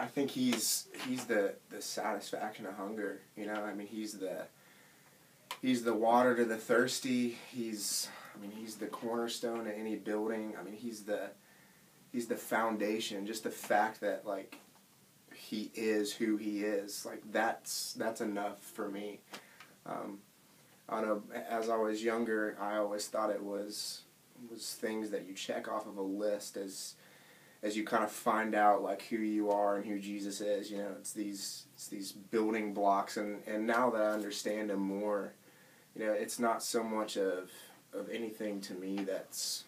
think he's the satisfaction of hunger. You know, I mean, he's the water to the thirsty. He's the cornerstone of any building. I mean, he's the foundation. Just the fact that like he is who he is, like that's enough for me. I know as I was younger, I always thought it was things that you check off of a list as you kind of find out like who you are and who Jesus is. You know, it's these building blocks, and now that I understand him more, you know, it's not so much of anything to me that's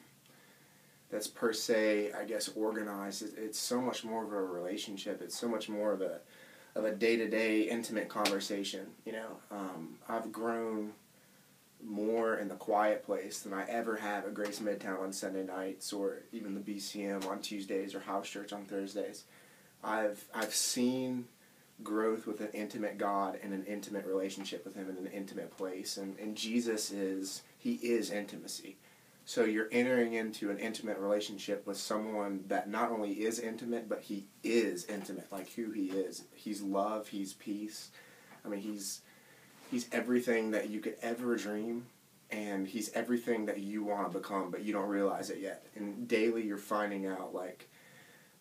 per se, I guess, organized. It's so much more of a relationship. It's so much more of a day-to-day intimate conversation. You know, I've grown more in the quiet place than I ever have at Grace Midtown on Sunday nights, or even the BCM on Tuesdays, or house church on Thursdays. I've seen growth with an intimate God and an intimate relationship with him in an intimate place, and Jesus he is intimacy. So you're entering into an intimate relationship with someone that not only is intimate, but he is intimate, like who he is. He's love, he's peace. I mean, he's everything that you could ever dream, and he's everything that you want to become, but you don't realize it yet. And daily you're finding out, like,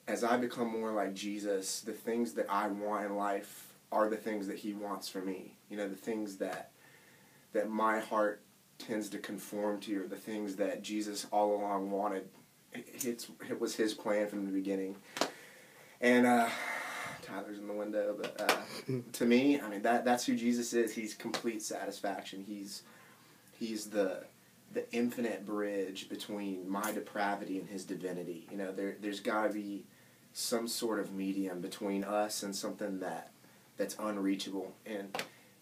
as I become more like Jesus, the things that I want in life are the things that he wants for me. You know, the things that my heart tends to conform to, or the things that Jesus all along wanted. It was his plan from the beginning. And Tyler's in the window, but to me, I mean, that's who Jesus is. He's complete satisfaction. He's the infinite bridge between my depravity and his divinity. You know, there's got to be some sort of medium between us and something that's unreachable.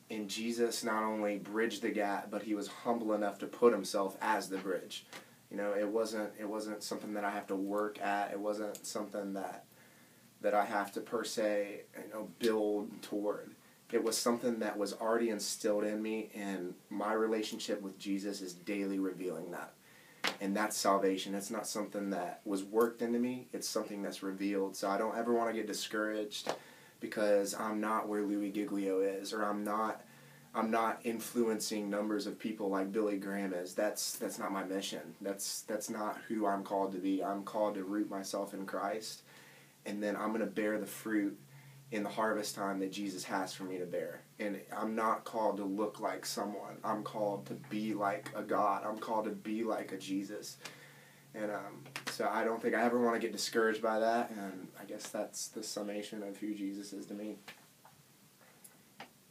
And Jesus not only bridged the gap, but he was humble enough to put himself as the bridge. You know, it wasn't something that I have to work at. It wasn't something that I have to per se, you know, build toward. It was something that was already instilled in me, and my relationship with Jesus is daily revealing that. And that's salvation. It's not something that was worked into me. It's something that's revealed. So I don't ever want to get discouraged because I'm not where Louis Giglio is, or I'm not influencing numbers of people like Billy Graham is. That's not my mission. That's not who I'm called to be. I'm called to root myself in Christ, and then I'm going to bear the fruit in the harvest time that Jesus has for me to bear. And I'm not called to look like someone. I'm called to be like a God. I'm called to be like a Jesus. And so I don't think I ever want to get discouraged by that, and I guess that's the summation of who Jesus is to me.